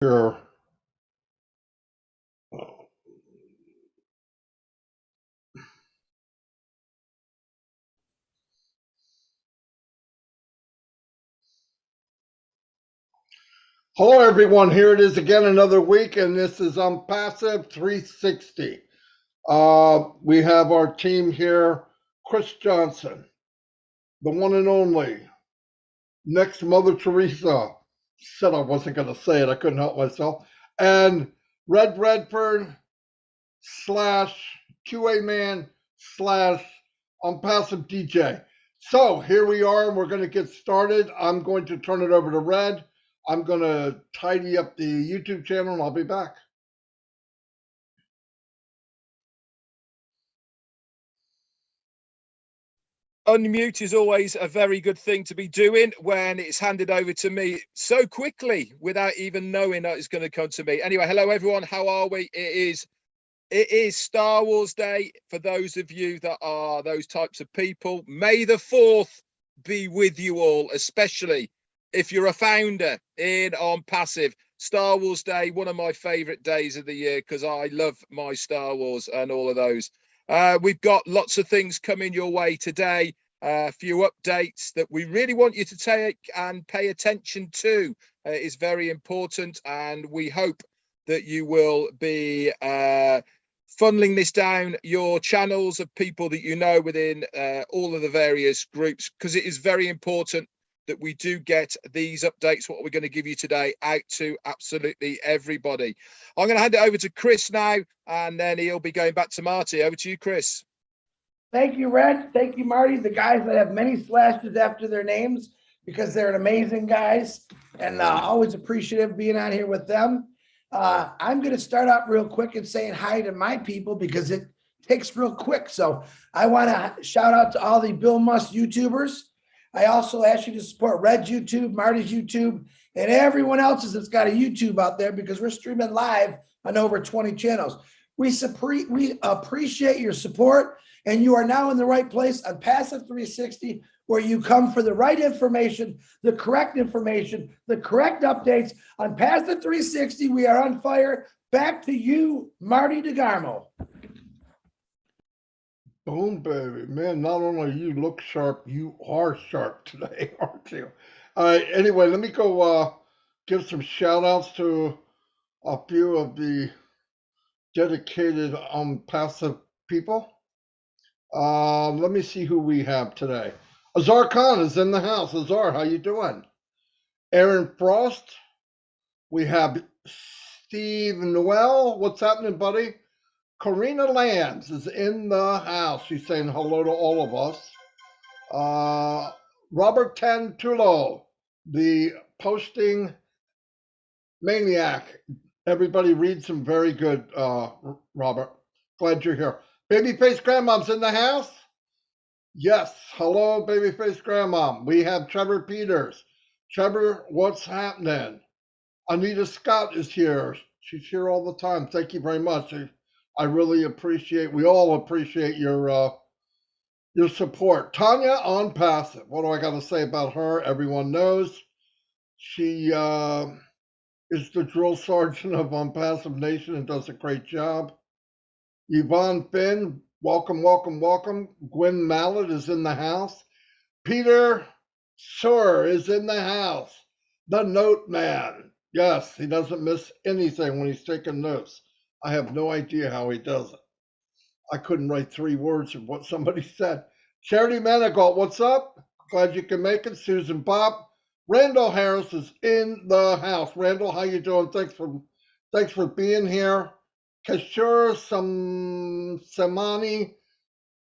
Here. Hello, everyone. Here it is again, another week, and this is ONPASSIVE 360. We have our team here: Chris Johnson, the one and only, next Mother Teresa. Said I wasn't going to say it. I couldn't help myself. And Red Redford slash QA man slash ONPASSIVE DJ. So here we are, and we're going to get started. I'm going to turn it over to Red. I'm going to tidy up the YouTube channel, and I'll be back. Unmute is always a very good thing to be doing when it's handed over to me so quickly without even knowing that it's going to come to me. Anyway, hello everyone. How are we? It is Star Wars Day for those of you that are those types of people. May the 4th be with you all, especially if you're a founder in ONPASSIVE. Star Wars Day, one of my favorite days of the year because I love my Star Wars and all of those. We've got lots of things coming your way today. A few updates that we really want you to take and pay attention to. Is very important, and we hope that you will be funneling this down your channels of people that you know within all of the various groups, because it is very important that we do get these updates, what we're going to give you today, out to absolutely everybody. I'm going to hand it over to Chris now, and then he'll be going back to Marty. Over to you, Chris. Thank you, Red. Thank you, Marty. The guys that have many slashes after their names, because they're amazing guys, and always appreciative being on here with them. I'm going to start out real quick and saying hi to my people because it takes real quick. So I want to shout out to all the Bill Musk YouTubers. I also ask you to support Red's YouTube, Marty's YouTube, and everyone else's that's got a YouTube out there, because we're streaming live on over 20 channels. We appreciate your support, and you are now in the right place on Passive 360, where you come for the right information, the correct updates. On Passive 360, we are on fire. Back to you, Marty DeGarmo. Boom, baby. Man, not only you look sharp, you are sharp today, aren't you? All right, anyway, let me go give some shout outs to a few of the dedicated ONPASSIVE people. Let me see who we have today. Azar Khan is in the house. Azar, how you doing? Aaron Frost. We have Steve Noel. What's happening, buddy? Karina Lands is in the house. She's saying hello to all of us. Robert Tantulo, the posting maniac. Everybody reads him very good, Robert. Glad you're here. Babyface Grandmom's in the house? Yes. Hello, Babyface Grandmom. We have Trevor Peters. Trevor, what's happening? Anita Scott is here. She's here all the time. Thank you very much. I really appreciate, we all appreciate your support. Tanya ONPASSIVE. What do I got to say about her? Everyone knows. She is the drill sergeant of ONPASSIVE Nation and does a great job. Yvonne Finn, welcome, welcome, welcome. Gwen Mallet is in the house. Peter Suhr is in the house. The Note Man. Yes, he doesn't miss anything when he's taking notes. I have no idea how he does it. I couldn't write 3 words of what somebody said. Charity Manigault, what's up? Glad you can make it. Susan Bob. Randall Harris is in the house. Randall, how you doing? Thanks for being here. Kashur Samani,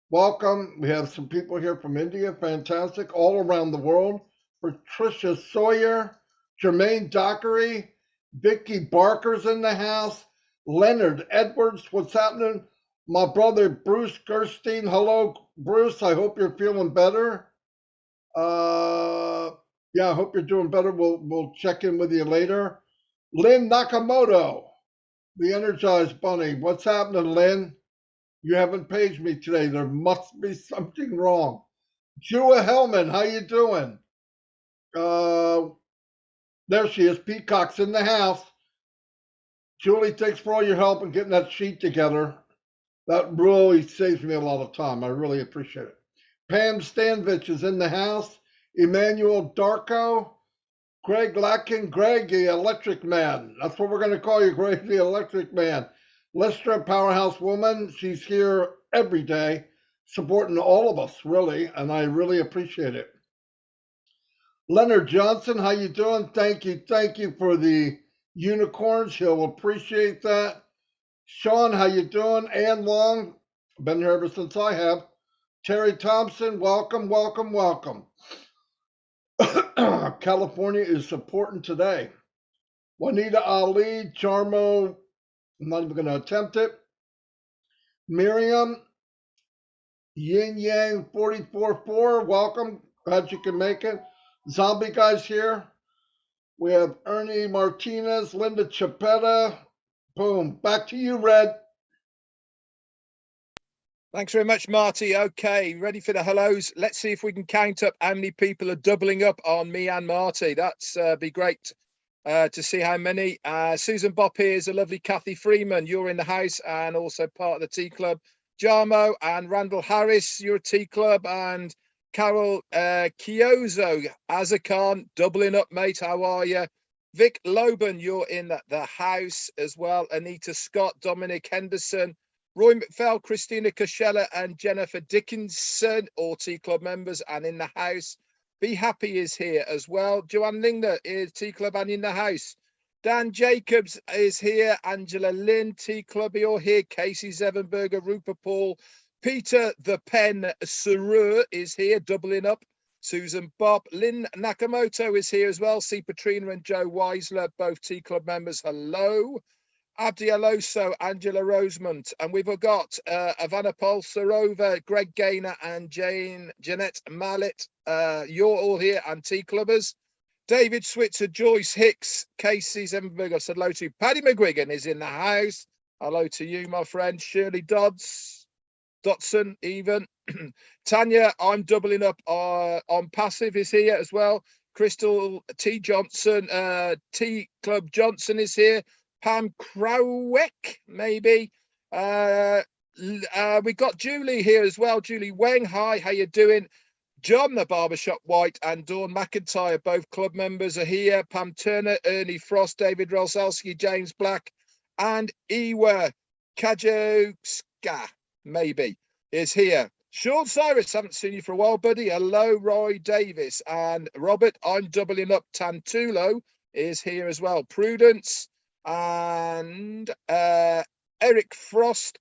welcome. We have some people here from India. Fantastic. All around the world. Patricia Sawyer, Jermaine Dockery, Vicky Barker's in the house. Leonard Edwards, what's happening? My brother Bruce Gerstein. Hello, Bruce. I hope you're feeling better. Yeah, I hope you're doing better. We'll check in with you later. Lynn Nakamoto, the Energized Bunny. What's happening, Lynn? You haven't paged me today. There must be something wrong. Jua Hellman, how you doing? There she is. Peacock's in the house. Julie, thanks for all your help in getting that sheet together. That really saves me a lot of time. I really appreciate it. Pam Stanvich is in the house. Emmanuel Darko. Greg Latkin, Greg, the electric man. That's what we're going to call you, Greg, the electric man. Lester, powerhouse woman. She's here every day, supporting all of us, really, and I really appreciate it. Leonard Johnson, how you doing? Thank you for the unicorns. He'll appreciate that. Sean, how you doing? Ann Long, been here ever since I have. Terry Thompson, welcome, welcome, welcome. California is supporting today. Juanita Ali, Charmo, I'm not even going to attempt it. Miriam, Yin Yang 44.4, welcome. Glad you can make it. Zombie Guy's here. We have Ernie Martinez, Linda Chapetta. Boom. Back to you, Red. Thanks very much, Marty. Okay, ready for the hellos. Let's see if we can count up how many people are doubling up on me and Marty. That's be great to see how many. Susan Bopp here is a lovely Kathy Freeman. You're in the house and also part of the Tea Club. Jarmo and Randall Harris, you're a Tea Club. And Carol Kiozo, Azakan, doubling up, mate. How are you? Vic Loban, you're in the house as well. Anita Scott, Dominic Henderson, Roy McFell, Christina Coachella, and Jennifer Dickinson, all Tea Club members and in the house. Be Happy is here as well. Joanne Lingner is Tea Club and in the house. Dan Jacobs is here. Angela Lynn, Tea Club, you're here. Casey Zevenberger, Rupert Paul. Peter the Pen Surur is here, doubling up. Susan Bopp. Lynn Nakamoto is here as well. See Patrina and Joe Weisler, both Tea Club members. Hello. Abdi Aloso, Angela Rosemont, and we've got Ivana Polsarova, Greg Gaynor, and Jeanette Mallet. You're all here, and Tea Clubbers. David Switzer, Joyce Hicks, Casey Zemberg, I said hello to you. Paddy McGuigan is in the house. Hello to you, my friend. Shirley Dotson, even. Tanya, I'm doubling up on Passive is here as well. Crystal T. Johnson, Tea Club Johnson is here. Pam Crowick, maybe. We got Julie here as well. Julie Weng, hi, how you doing? John the Barbershop White and Dawn McIntyre, both club members are here. Pam Turner, Ernie Frost, David Rolsalski, James Black, and Iwa Kajowska, maybe, is here. Sean Cyrus, haven't seen you for a while, buddy. Hello, Roy Davis. And Robert, I'm doubling up. Tantulo is here as well. Prudence. And Eric Frost.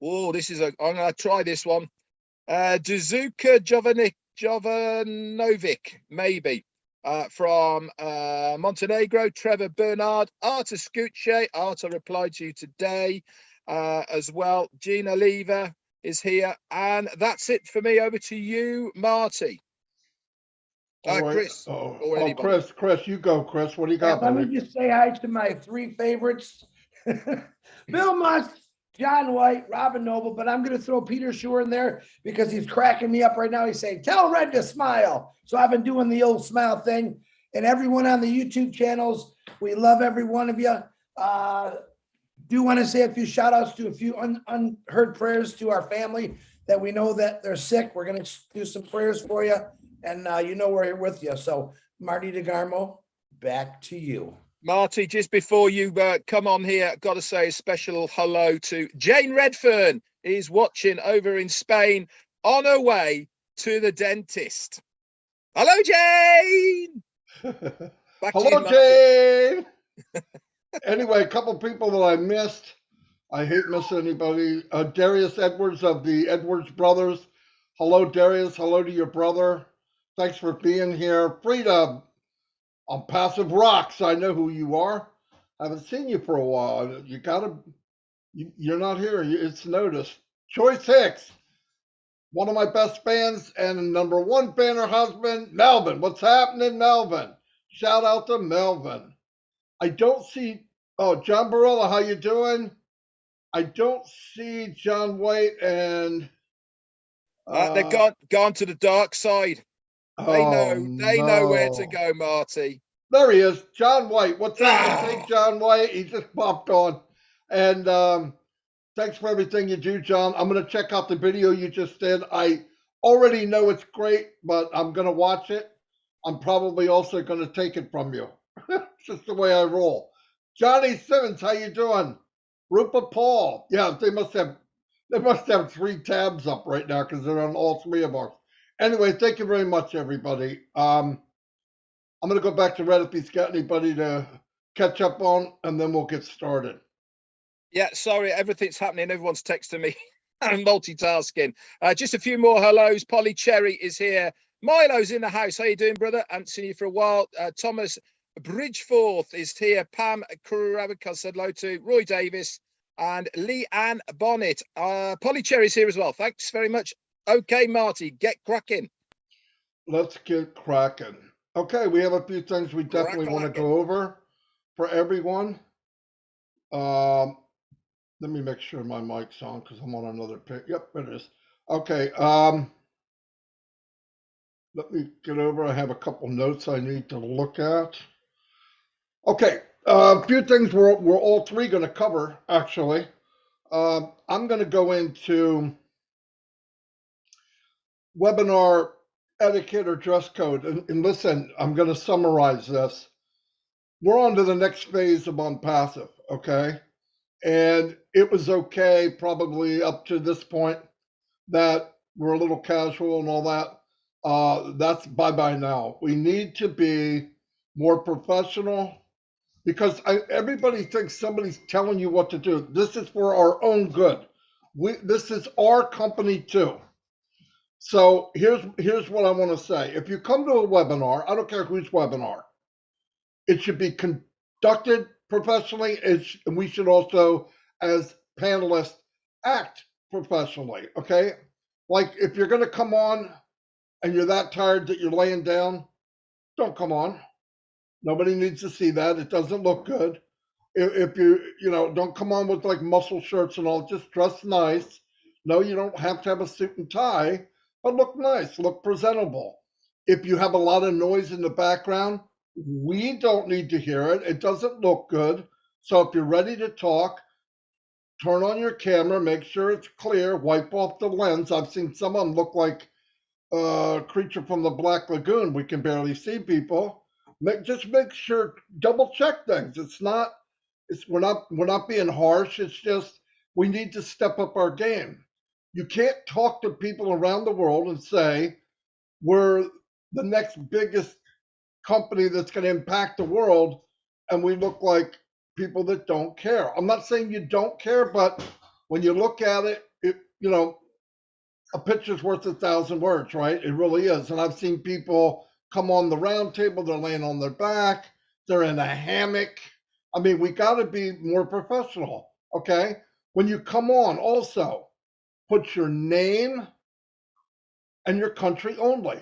Oh, this is I'm gonna try this one. Dazuka Jovanovic, maybe. From Montenegro. Trevor Bernard, Arta Scucce. Arta replied to you today as well. Gina Lever is here, and that's it for me. Over to you, Marty. Chris. Chris, you go, Chris. What do you got? Let me just say hi to my three favorites. Bill Musk, John White, Robin Noble, but I'm going to throw Peter Shore in there because he's cracking me up right now. He's saying, tell Red to smile. So I've been doing the old smile thing. And everyone on the YouTube channels, we love every one of you. Do want to say a few shout outs to a few unheard prayers to our family that we know that they're sick. We're going to do some prayers for you. And you know we're here with you. So Marty DeGarmo, back to you. Marty, just before you come on here, I've got to say a special hello to Jane Redfern, is watching over in Spain on her way to the dentist. Hello, Jane. Hello, Jane. Anyway, a couple people that I missed. I hate missing anybody. Darius Edwards of the Edwards Brothers. Hello, Darius. Hello to your brother. Thanks for being here. Frida on Passive Rocks. I know who you are. I haven't seen you for a while. You're not here. It's noticed. Choice Hicks, one of my best fans and number one fan, her husband, Melvin. What's happening, Melvin? Shout out to Melvin. I don't see, John Barella, how you doing? I don't see John White and... they've gone to the dark side. They know where to go, Marty. There he is, John White. What's up? Hey, John White. He just popped on. And thanks for everything you do, John. I'm going to check out the video you just did. I already know it's great, but I'm going to watch it. I'm probably also going to take it from you. It's just the way I roll. Johnny Simmons, how you doing? Rupa Paul. Yeah, they must have 3 tabs up right now because they're on all 3 of ours. Anyway, thank you very much, everybody. I'm going to go back to Red if he's got anybody to catch up on, and then we'll get started. Yeah, sorry, everything's happening. Everyone's texting me. I'm multitasking. Just a few more hellos. Polly Cherry is here. Milo's in the house. How you doing, brother? Haven't seen you for a while. Thomas Bridgeforth is here. Pam Kravika said hello to Roy Davis and Lee Ann Bonnet. Polly Cherry's here as well. Thanks very much. Okay, Marty, get cracking. Let's get cracking. Okay, we have a few things we definitely want to go over for everyone. Let me make sure my mic's on because I'm on another pic. Yep, it is. Okay. Let me get over. I have a couple notes I need to look at. Okay, a few things we're all 3 going to cover, actually. I'm going to go into webinar etiquette or dress code. And listen, I'm going to summarize this. We're on to the next phase of ONPASSIVE, okay? And it was okay probably up to this point that we're a little casual and all that. That's bye-bye now. We need to be more professional because everybody thinks somebody's telling you what to do. This is for our own good. This is our company too. So here's what I want to say. If you come to a webinar, I don't care whose webinar, it should be conducted professionally. And we should also, as panelists, act professionally. Okay, like if you're going to come on and you're that tired that you're laying down, don't come on. Nobody needs to see that. It doesn't look good. If don't come on with like muscle shirts and all. Just dress nice. No, you don't have to have a suit and tie, but look nice, look presentable. If you have a lot of noise in the background, we don't need to hear it. It doesn't look good. So if you're ready to talk, turn on your camera, make sure it's clear, wipe off the lens. I've seen some of them look like a creature from the Black Lagoon. We can barely see people. Just make sure, double check things. We're not being harsh. It's just we need to step up our game. You can't talk to people around the world and say we're the next biggest company that's going to impact the world, and we look like people that don't care. I'm not saying you don't care, but when you look at it, a picture's worth 1,000 words, right? It really is. And I've seen people come on the round table, they're laying on their back, they're in a hammock. I mean, we got to be more professional, okay? When you come on, also put your name and your country only,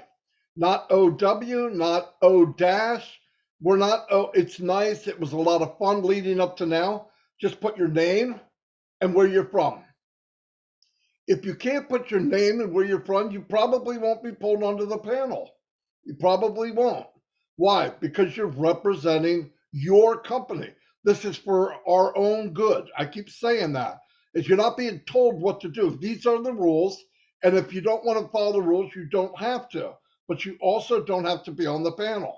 not OW, not O dash. We're not, oh, it's nice. It was a lot of fun leading up to now. Just put your name and where you're from. If you can't put your name and where you're from, you probably won't be pulled onto the panel. You probably won't. Why? Because you're representing your company. This is for our own good. I keep saying that. Is you're not being told what to do. These are the rules. And if you don't want to follow the rules, you don't have to. But you also don't have to be on the panel.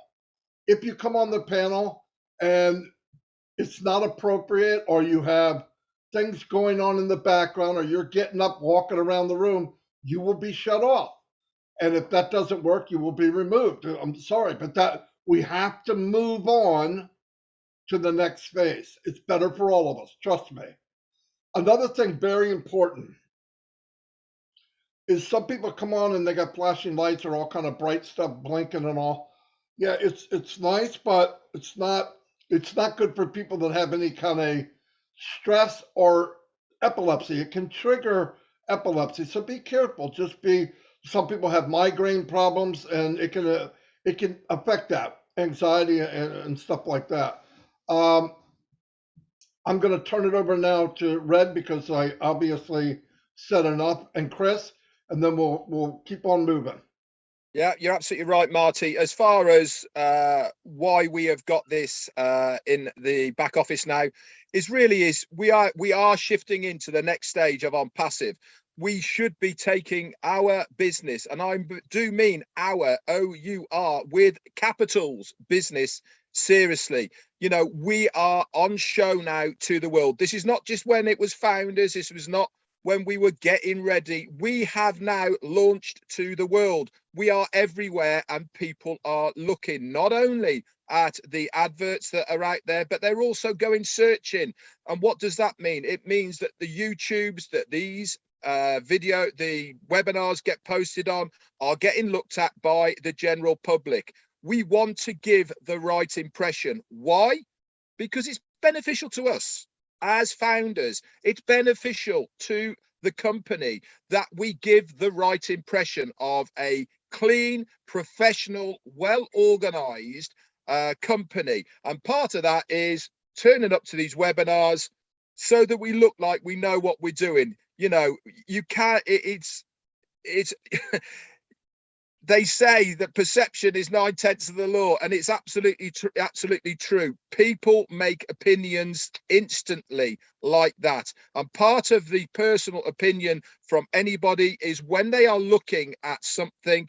If you come on the panel and it's not appropriate, or you have things going on in the background, or you're getting up, walking around the room, you will be shut off. And if that doesn't work, you will be removed. I'm sorry, but that we have to move on to the next phase. It's better for all of us. Trust me. Another thing very important is some people come on and they got flashing lights or all kind of bright stuff blinking and all. Yeah, it's nice, but it's not good for people that have any kind of stress or epilepsy. It can trigger epilepsy, so be careful. Some people have migraine problems, and it can affect that anxiety and stuff like that. Um, I'm going to turn it over now to Red because I obviously said enough, and Chris, and then we'll keep on moving. Yeah, you're absolutely right, Marty. As far as why we have got this in the back office now, is we are shifting into the next stage of ONPASSIVE. We should be taking our business, and I do mean our OUR with capitals business, seriously. You know, we are on show now to the world. This is not just when it was founders. This was not when we were getting ready. We have now launched to the world. We are everywhere, and people are looking not only at the adverts that are out there, but they're also going searching. And what does that mean? It means that the YouTubes that these the webinars get posted on are getting looked at by the general public. We want to give the right impression. Why? Because it's beneficial to us as founders. It's beneficial to the company that we give the right impression of a clean, professional, well-organized company. And part of that is turning up to these webinars so that we look like we know what we're doing. You know, you can't, it's they say that perception is 9/10 of the law, and it's absolutely true. People make opinions instantly like that, and part of the personal opinion from anybody is when they are looking at something,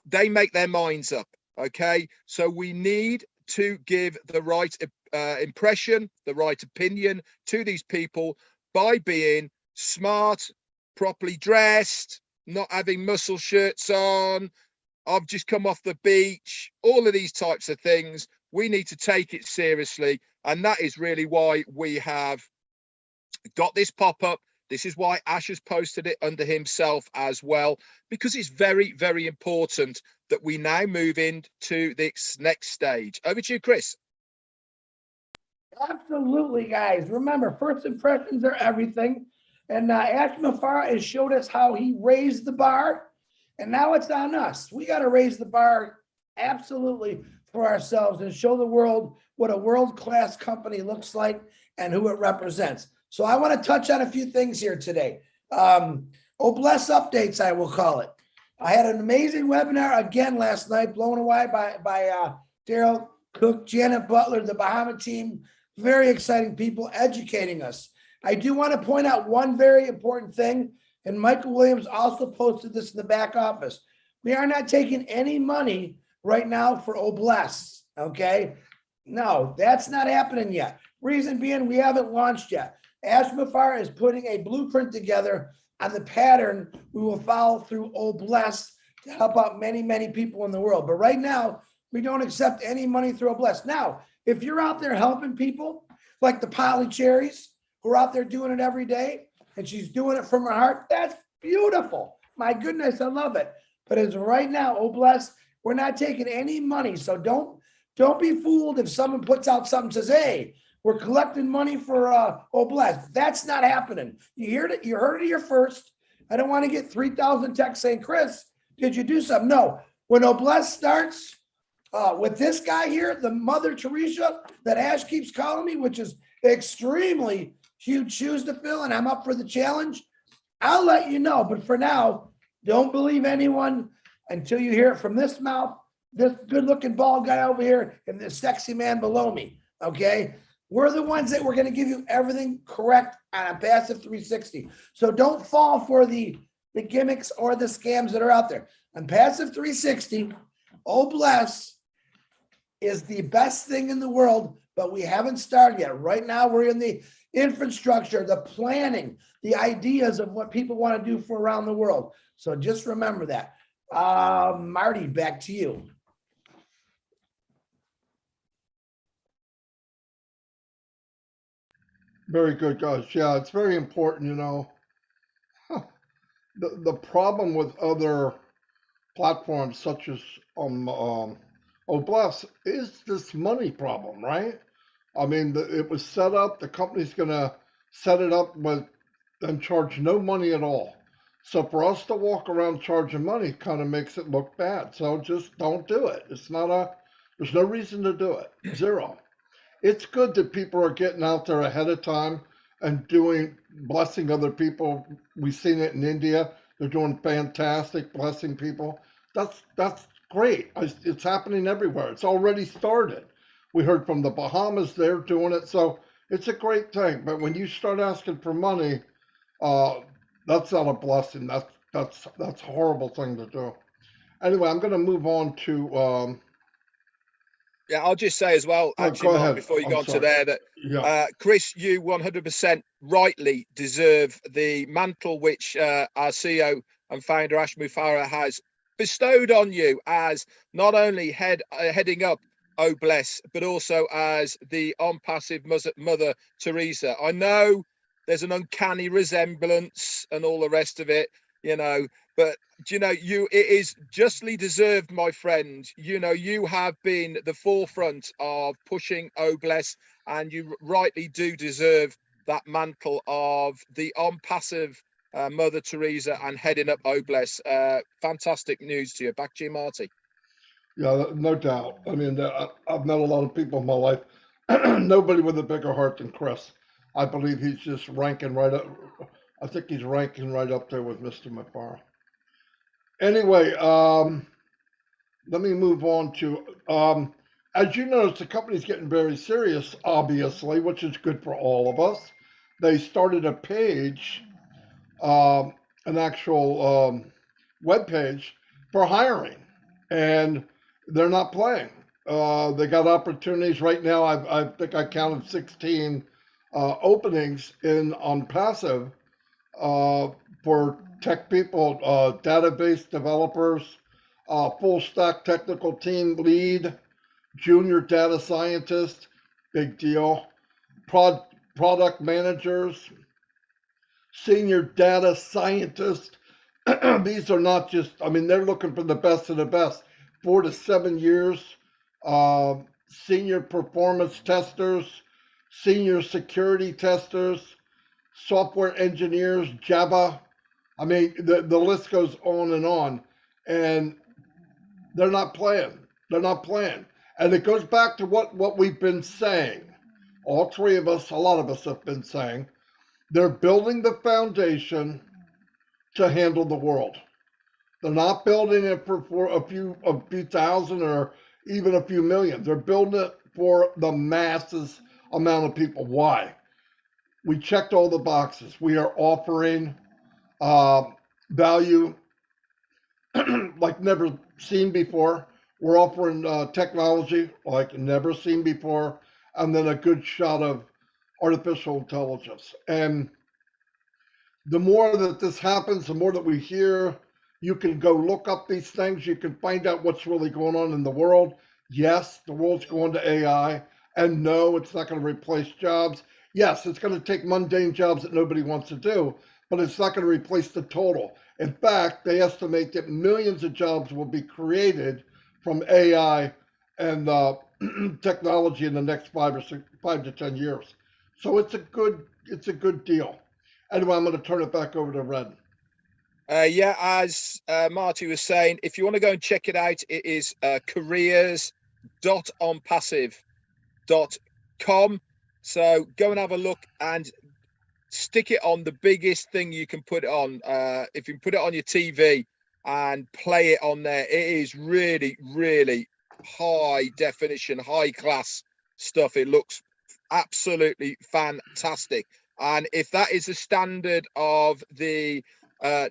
they make their minds up. Okay, so we need to give the right impression, the right opinion to these people by being smart, properly dressed, not having muscle shirts on. I've just come off the beach, all of these types of things. We need to take it seriously. And that is really why we have got this pop-up. This is why Ash has posted it under himself as well, because it's very, very important that we now move into this next stage. Over to you, Chris. Absolutely, guys. Remember, first impressions are everything. And Ash Mafara has showed us how he raised the bar. And now it's on us. We got to raise the bar absolutely for ourselves and show the world what a world-class company looks like and who it represents. So I want to touch on a few things here today. Bless updates, I will call it. I had an amazing webinar again last night, blown away by Daryl Cook, Janet Butler, the Bahama team. Very exciting people educating us. I do want to point out one very important thing, and Michael Williams also posted this in the back office. We are not taking any money right now for Bless, okay? No, that's not happening yet. Reason being, we haven't launched yet. Ash Mafar is putting a blueprint together on the pattern we will follow through Bless to help out many, many people in the world. But right now, we don't accept any money through Bless. Now, if you're out there helping people, like the Polly Cherries, who are out there doing it every day, and she's doing it from her heart, that's beautiful. My goodness, I love it. But as of right now, Bless, we're not taking any money. So don't be fooled if someone puts out something and says, hey, we're collecting money for Bless. That's not happening. You heard it here first. I don't want to get 3,000 texts saying, Chris, did you do something? No. When Bless starts with this guy here, the Mother Teresa that Ash keeps calling me, which is extremely huge shoes to fill, and I'm up for the challenge, I'll let you know. But for now, don't believe anyone until you hear it from this mouth, this good-looking bald guy over here, and this sexy man below me, okay? We're the ones that we're going to give you everything correct on ONPASSIVE 360. So don't fall for the gimmicks or the scams that are out there. ONPASSIVE 360, Bless, is the best thing in the world, but we haven't started yet. Right now, we're in the infrastructure, the planning, the ideas of what people want to do for around the world. So just remember that. Marty, back to you. Very good, guys. Yeah, it's very important, you know. The problem with other platforms such as Bless is this money problem, right? I mean, it was set up, the company's going to set it up with and charge no money at all. So for us to walk around charging money kind of makes it look bad. So just don't do it. There's no reason to do it. Zero. It's good that people are getting out there ahead of time and blessing other people. We've seen it in India. They're doing fantastic, blessing people. that's great. It's happening everywhere. It's already started. We heard from the Bahamas; they're doing it, so it's a great thing. But when you start asking for money, uh, that's not a blessing. That's a horrible thing to do. Anyway, I'm going to move on to. Yeah, I'll just say as well, Oh, actually, go Mark, ahead. before you go I'm on to sorry. there, that Yeah. Chris, you 100% rightly deserve the mantle which our CEO and founder Ash Mufareh has bestowed on you as not only heading up Oh Bless, but also as the ONPASSIVE Mother Teresa. I know there's an uncanny resemblance and all the rest of it, you know, but do you know, it is justly deserved, my friend. You know, you have been the forefront of pushing Oh Bless, and you rightly do deserve that mantle of the ONPASSIVE Mother Teresa and heading up Oh Bless. Fantastic news to you. Back to you, Marty. Yeah, no doubt. I mean, I've met a lot of people in my life. Nobody with a bigger heart than Chris. I believe he's just ranking right up. I think he's ranking right up there with Mr. McFarland. Anyway, let me move on to. As you notice, the company's getting very serious, obviously, which is good for all of us. They started a page, an actual web page for hiring, and they're not playing. They got opportunities right now. I think I counted 16 openings in on passive uh, for tech people, database developers, full stack technical team lead, junior data scientist, big deal, prod, product managers, senior data scientist. These are not just, I mean, they're looking for the best of the best. 4 to 7 years, uh, senior performance testers, senior security testers, software engineers, Java. I mean, the list goes on and on. And they're not playing. They're not playing. And it goes back to what we've been saying. All three of us, a lot of us have been saying, they're building the foundation to handle the world. They're not building it for a few thousand or even a few million. They're building it for the masses amount of people. Why? We checked all the boxes. We are offering uh, value like never seen before. We're offering technology like never seen before, and then a good shot of artificial intelligence. And the more that this happens, the more that we hear, you can go look up these things. You can find out what's really going on in the world. Yes, the world's going to AI. And no, it's not going to replace jobs. Yes, it's going to take mundane jobs that nobody wants to do, but it's not going to replace the total. In fact, they estimate that millions of jobs will be created from AI and technology in the next 5 to 10 years. So it's a good deal. Anyway, I'm going to turn it back over to Red. Yeah, as Marty was saying, if you want to go and check it out, it is careers.onpassive.com. So go and have a look and stick it on the biggest thing you can put it on. If you can put it on your TV and play it on there, it is really, really high definition, high class stuff. It looks absolutely fantastic. And if that is the standard of the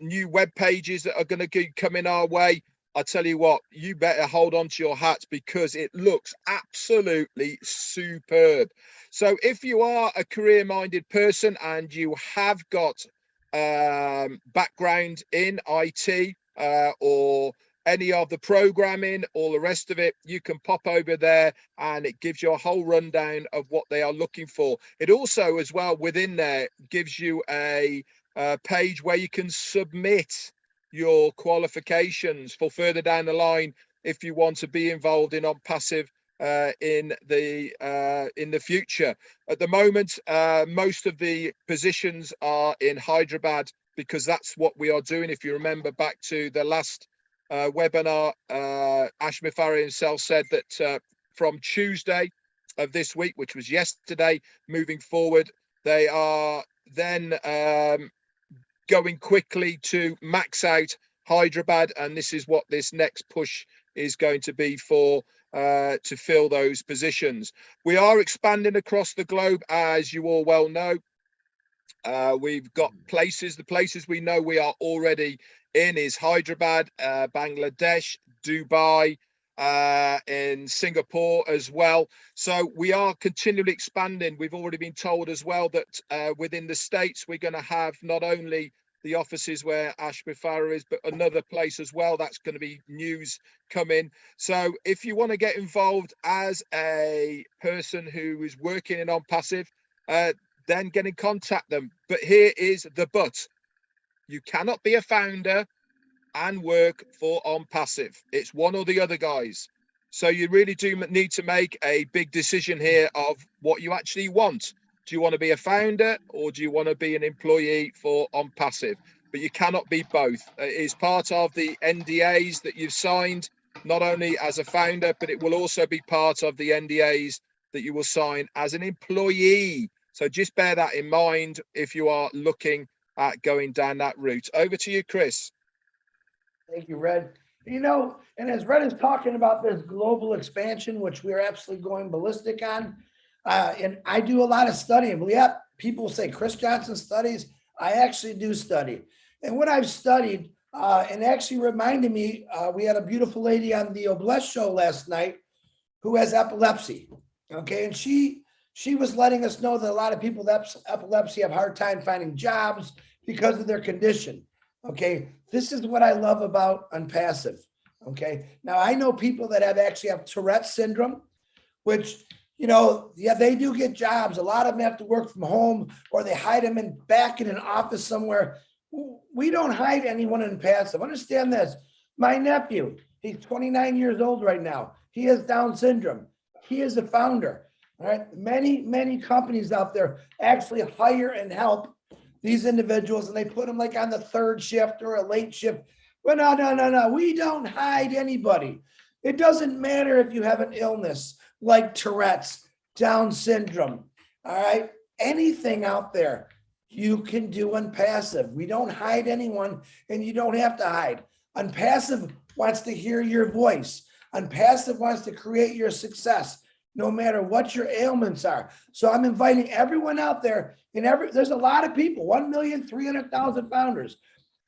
new web pages that are going to keep coming our way, I tell you what, you better hold on to your hats because it looks absolutely superb. So if you are a career-minded person and you have got background in IT or any of the programming, all the rest of it, you can pop over there and it gives you a whole rundown of what they are looking for. It also, as well, within there, gives you a page where you can submit your qualifications for further down the line if you want to be involved in ONPASSIVE in the future. At the moment, most of the positions are in Hyderabad because that's what we are doing. If you remember back to the last webinar, Ash Mufareh himself said that from Tuesday of this week, which was yesterday, moving forward, they are then going quickly to max out Hyderabad, and this is what this next push is going to be for, to fill those positions. We are expanding across the globe, as you all well know. We've got places, the places we know we are already in is Hyderabad, Bangladesh, Dubai, in Singapore as well. So we are continually expanding. We've already been told as well that within the States, we're going to have not only the offices where Ashby Farah is, but another place as well. That's going to be news coming. So if you want to get involved as a person who is working in ONPASSIVE, then get in contact them. But here is the but. You cannot be a founder and work for ONPASSIVE. It's one or the other, guys. So you really do need to make a big decision here of what you actually want. Do you want to be a founder or do you want to be an employee for ONPASSIVE? But you cannot be both. It is part of the NDAs that you've signed, not only as a founder, but it will also be part of the NDAs that you will sign as an employee. So just bear that in mind if you are looking at going down that route. Over to you, Chris. Thank you, Red. You know, and as Red is talking about this global expansion, which we're absolutely going ballistic on, and I do a lot of studying. Yeah, people say Chris Johnson studies. I actually do study. And what I've studied, and actually reminded me, we had a beautiful lady on the Obless show last night who has epilepsy. Okay, and she was letting us know that a lot of people that have epilepsy have a hard time finding jobs because of their condition. Okay, this is what I love about ONPASSIVE. Okay, now I know people that actually have Tourette's syndrome, which, you know, yeah, they do get jobs. A lot of them have to work from home or they hide them back in an office somewhere. We don't hide anyone in ONPASSIVE. Understand this. My nephew, he's 29 years old right now. He has Down syndrome. He is a founder. All right. Many companies out there actually hire and help these individuals, and they put them like on the third shift or a late shift. But no. We don't hide anybody. It doesn't matter if you have an illness like Tourette's, Down syndrome. All right. Anything out there, you can do ONPASSIVE. We don't hide anyone, and you don't have to hide. ONPASSIVE wants to hear your voice. ONPASSIVE wants to create your success, no matter what your ailments are. So I'm inviting everyone out there, and there's a lot of people, 1,300,000 founders.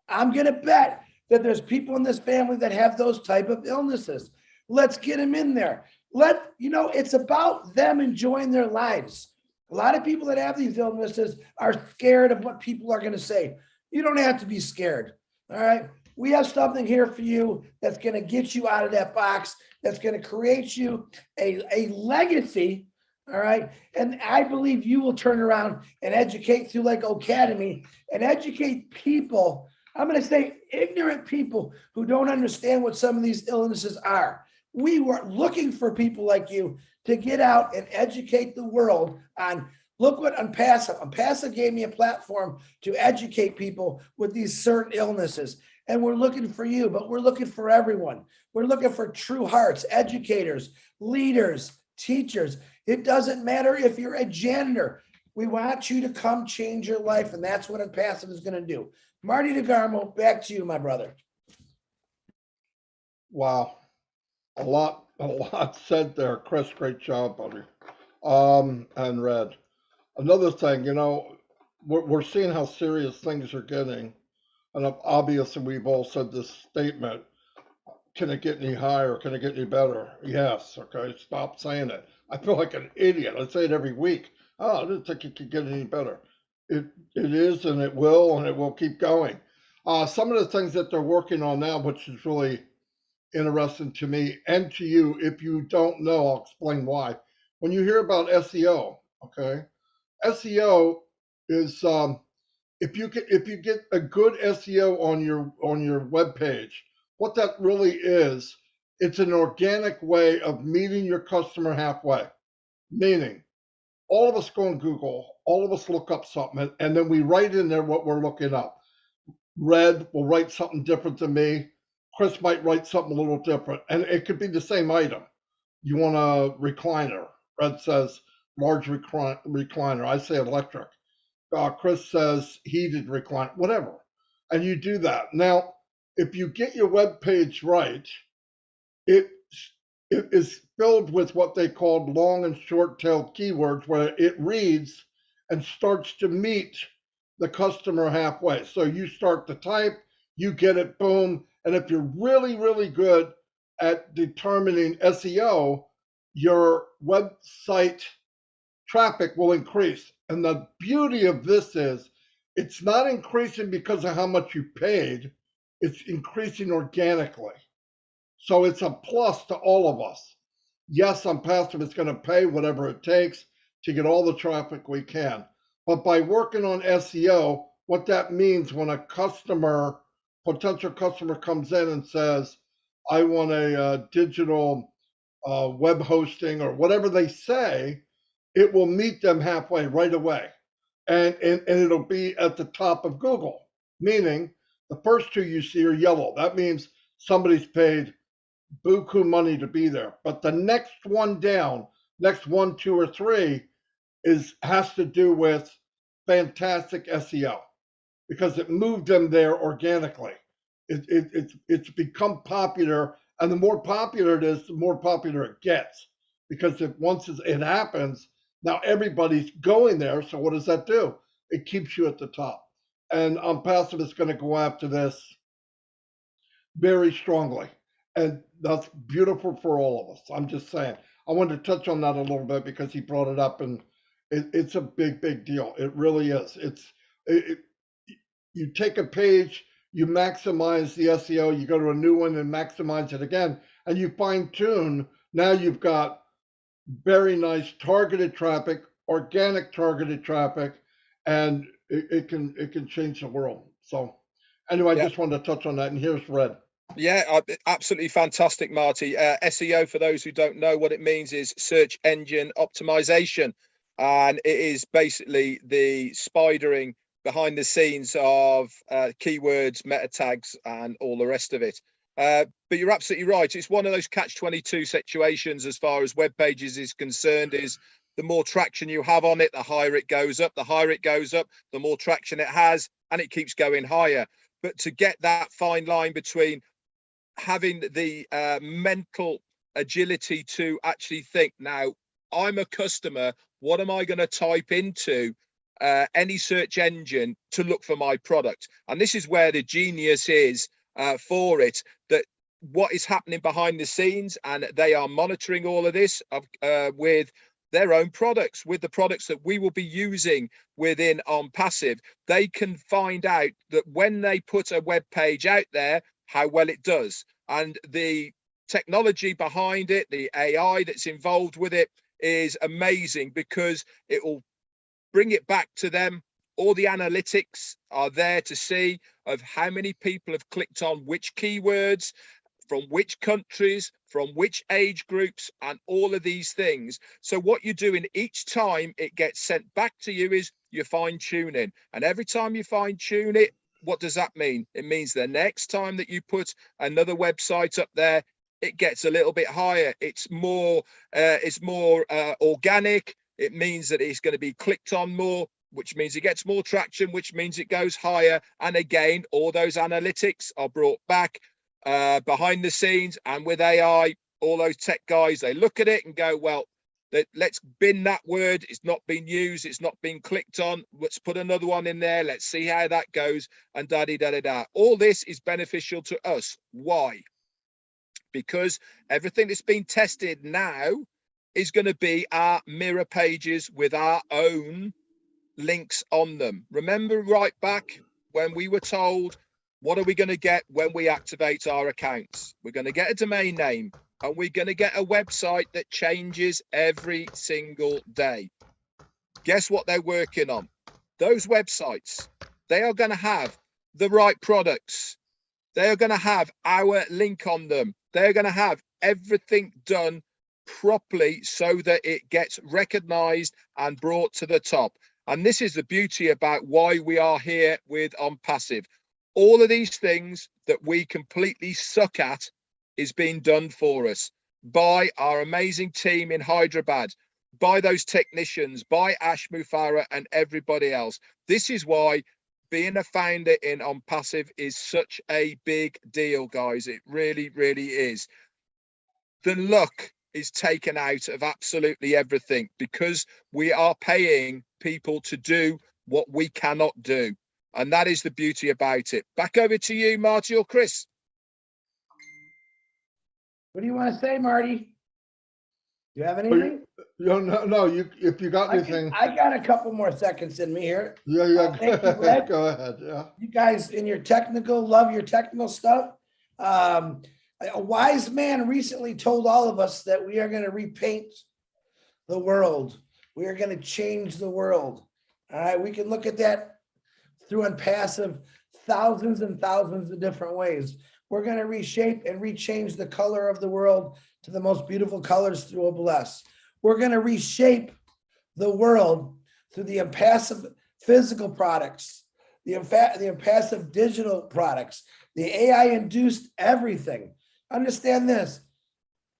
I'm going to bet that there's people in this family that have those type of illnesses. Let's get them in there. It's about them enjoying their lives. A lot of people that have these illnesses are scared of what people are going to say. You don't have to be scared. All right. We have something here for you that's going to get you out of that box, that's going to create you a legacy. All right. And I believe you will turn around and educate through like Academy and educate people. I'm going to say ignorant people who don't understand what some of these illnesses are. We were looking for people like you to get out and educate the world on, look what ONPASSIVE. ONPASSIVE gave me a platform to educate people with these certain illnesses. And we're looking for you, but we're looking for everyone. We're looking for true hearts, educators, leaders, teachers. It doesn't matter if you're a janitor. We want you to come change your life, and that's what ONPASSIVE is going to do. Marty DeGarmo, back to you, my brother. Wow. A lot said there. Chris, great job, buddy. And Red. Another thing, we're seeing how serious things are getting. And obviously, we've all said this statement. Can it get any higher? Can it get any better? Yes. Okay. Stop saying it. I feel like an idiot. I say it every week. Oh, I didn't think it could get any better. It is, and it will keep going. Some of the things that they're working on now, which is really interesting to me and to you. If you don't know, I'll explain why. When you hear about SEO, okay, SEO is if you get a good SEO on your web page, what that really is, it's an organic way of meeting your customer halfway. Meaning, all of us go on Google, all of us look up something, and then we write in there what we're looking up. Red will write something different than me. Chris might write something a little different, and it could be the same item. You want a recliner. Red says large recliner. I say electric. Chris says heated recliner, whatever. And you do that. Now, if you get your web page right, it it is filled with what they call long and short tail keywords, where it reads and starts to meet the customer halfway. So you start to type, you get it, boom. And if you're really, really good at determining SEO, your website traffic will increase. And the beauty of this is it's not increasing because of how much you paid, it's increasing organically. So it's a plus to all of us. Yes, ONPASSIVE is going to pay whatever it takes to get all the traffic we can. But by working on SEO, what that means when a potential customer comes in and says, I want a digital web hosting or whatever they say, it will meet them halfway right away. And it'll be at the top of Google, meaning the first two you see are yellow. That means somebody's paid buku money to be there. But the next one down, next one, two, or three, has to do with fantastic SEO because it moved them there organically. It's become popular, and the more popular it is, the more popular it gets. Because if once it happens, now everybody's going there. So what does that do? It keeps you at the top. And ONPASSIVE is going to go after this very strongly. And that's beautiful for all of us. I'm just saying. I wanted to touch on that a little bit because he brought it up, and it's a big, big deal. It really is. It, you take a page, you maximize the SEO, you go to a new one and maximize it again, and you fine tune. Now you've got very nice targeted traffic, organic targeted traffic, and it can change the world. So anyway, I Yeah. just wanted to touch on that. And here's Red. Yeah, absolutely fantastic, Marty. SEO, for those who don't know what it means, is search engine optimization. And it is basically the spidering behind the scenes of keywords, meta tags, and all the rest of it. But you're absolutely right. It's one of those catch-22 situations as far as web pages is concerned. Is the more traction you have on it, the higher it goes up. The higher it goes up, the more traction it has, and it keeps going higher. But to get that fine line between having the mental agility to actually think, now I'm a customer, what am I going to type into any search engine to look for my product? And this is where the genius is for it, that what is happening behind the scenes, and they are monitoring all of this with their own products, with the products that we will be using within ONPASSIVE. They can find out that when they put a web page out there, how well it does. And the technology behind it, the AI that's involved with it, is amazing because it will bring it back to them. All the analytics are there to see of how many people have clicked on which keywords, from which countries, from which age groups, and all of these things. So what you're doing each time it gets sent back to you is you're fine tuning. And every time you fine tune it, what does that mean? It means the next time that you put another website up there, it gets a little bit higher. It's more organic. It means that it's going to be clicked on more, which means it gets more traction, which means it goes higher. And again, all those analytics are brought back behind the scenes, and with AI, all those tech guys, they look at it and go, well, let's bin that word. It's not been used. It's not been clicked on. Let's put another one in there. Let's see how that goes. And da-di-da-da-da. All this is beneficial to us. Why? Because everything that's been tested now is going to be our mirror pages with our own links on them. Remember right back when we were told, what are we going to get when we activate our accounts? We're going to get a domain name, and we're going to get a website that changes every single day. Guess what they're working on? Those websites, they are going to have the right products. They are going to have our link on them. They're going to have everything done properly so that it gets recognized and brought to the top. And this is the beauty about why we are here with ONPASSIVE. All of these things that we completely suck at is being done for us by our amazing team in Hyderabad, by those technicians, by Ash Mufarah and everybody else. This is why being a founder in ONPASSIVE is such a big deal, guys. It really, really is. The luck is taken out of absolutely everything because we are paying people to do what we cannot do. And that is the beauty about it. Back over to you, Marty or Chris. What do you want to say, Marty? Do you have anything? No. If you got anything, I got a couple more seconds in me here. yeah. Thank you, Red. Go ahead. Yeah. You guys in your technical, love your technical stuff. A wise man recently told all of us that we are going to repaint the world. We are going to change the world. All right. We can look at that through ONPASSIVE thousands and thousands of different ways. We're going to reshape and rechange the color of the world to the most beautiful colors through a bless. We're going to reshape the world through the ONPASSIVE physical products, the ONPASSIVE digital products, the AI-induced everything. Understand this,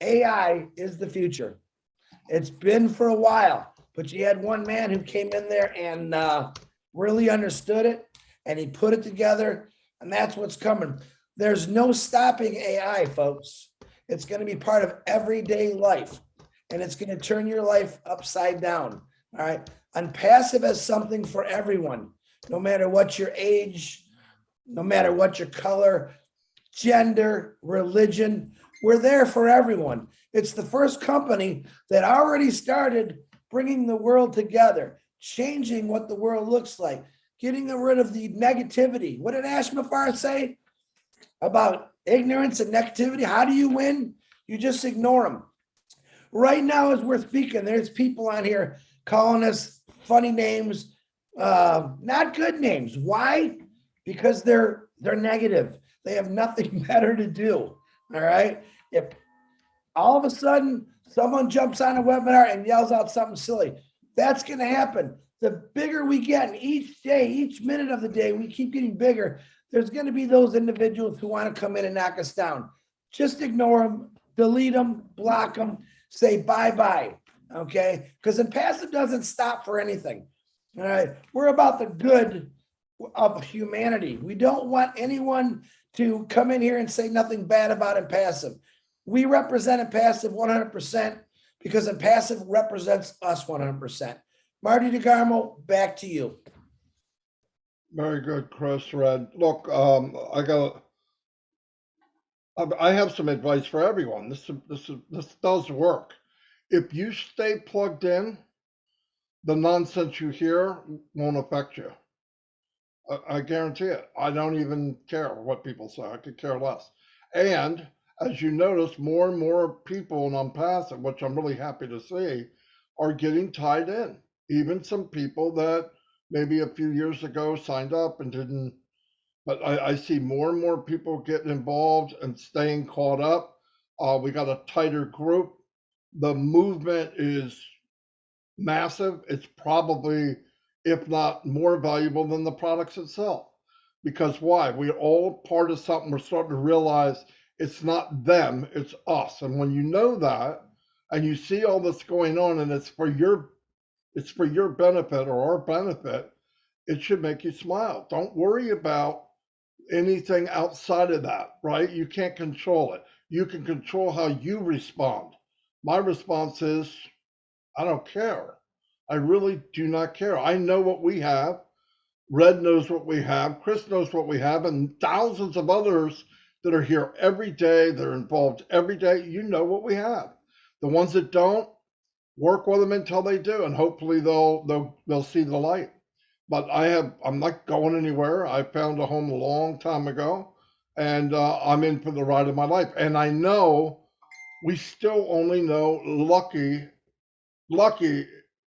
AI is the future. It's been for a while, but you had one man who came in there and really understood it, and he put it together, and that's what's coming. There's no stopping AI, folks. It's going to be part of everyday life, and it's going to turn your life upside down. All right. ONPASSIVE has something for everyone, no matter what your age, no matter what your color, gender, religion. We're there for everyone. It's the first company that already started bringing the world together, changing what the world looks like, getting rid of the negativity. What did Ashmafar say about ignorance and negativity? How do you win? You just ignore them. Right now, as we're speaking, there's people on here calling us funny names, not good names. Why? Because they're negative. They have nothing better to do. All right. If all of a sudden someone jumps on a webinar and yells out something silly, that's going to happen. The bigger we get, and each day, each minute of the day, we keep getting bigger. There's going to be those individuals who want to come in and knock us down. Just ignore them, delete them, block them, say bye-bye, okay? Because ONPASSIVE doesn't stop for anything, all right? We're about the good of humanity. We don't want anyone to come in here and say nothing bad about ONPASSIVE. We represent ONPASSIVE 100% because ONPASSIVE represents us 100%. Marty DeGarmo, back to you. Very good, Chris. Red. Look, I have some advice for everyone. This does work. If you stay plugged in, the nonsense you hear won't affect you. I guarantee it. I don't even care what people say. I could care less. And as you notice, more and more people in ONPASSIVE, which I'm really happy to see, are getting tied in. Even some people that maybe a few years ago signed up and didn't, but I see more and more people getting involved and staying caught up. We got a tighter group. The movement is massive. It's probably, if not more valuable than the products itself. Because why? We're all part of something. We're starting to realize it's not them, it's us. And when you know that, and you see all this going on, and it's for your benefit or our benefit, it should make you smile. Don't worry about anything outside of that, right? You can't control it. You can control how you respond. My response is, I don't care. I really do not care. I know what we have. Red knows what we have. Chris knows what we have, and thousands of others that are here every day. They're involved every day. You know what we have. The ones that don't, work with them until they do, and hopefully they'll see the light. But I'm not going anywhere. I found a home a long time ago, and I'm in for the ride of my life. And I know we still only know lucky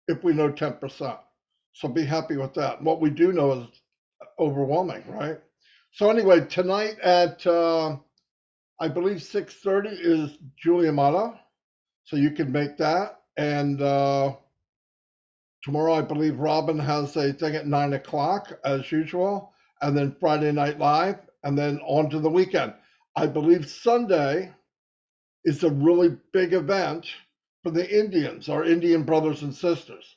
if we know 10%. So be happy with that. What we do know is overwhelming, right? So anyway, tonight at I believe 6:30 is Julia Mata, so you can make that. And tomorrow, I believe Robin has a thing at 9 o'clock as usual, and then Friday Night Live, and then on to the weekend. I believe Sunday is a really big event for the Indians, our Indian brothers and sisters.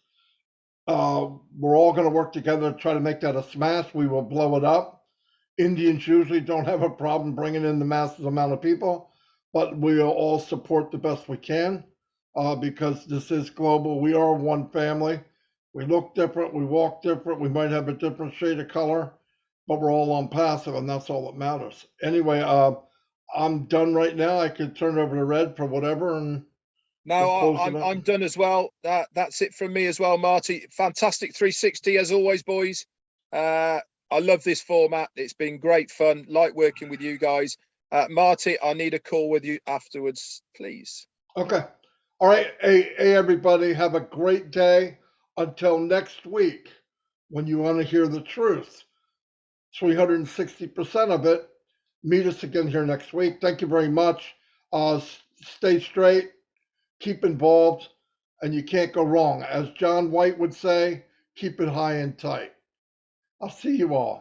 We're all going to work together to try to make that a smash. We will blow it up. Indians usually don't have a problem bringing in the massive amount of people, but we'll all support the best we can because this is global. We are one family. We look different. We walk different. We might have a different shade of color, but we're all ONPASSIVE, and that's all that matters. Anyway, I'm done right now. I could turn it over to Red for whatever, and No, we'll close it I'm up. I'm done as well. That's it from me as well, Marty. Fantastic 360 as always, boys. I love this format. It's been great fun. Like working with you guys. Marty, I need a call with you afterwards, please. Okay. All right. Hey, everybody, have a great day. Until next week, when you want to hear the truth, 360% of it. Meet us again here next week. Thank you very much. Stay straight, keep involved, and you can't go wrong. As John White would say, keep it high and tight. I'll see you all.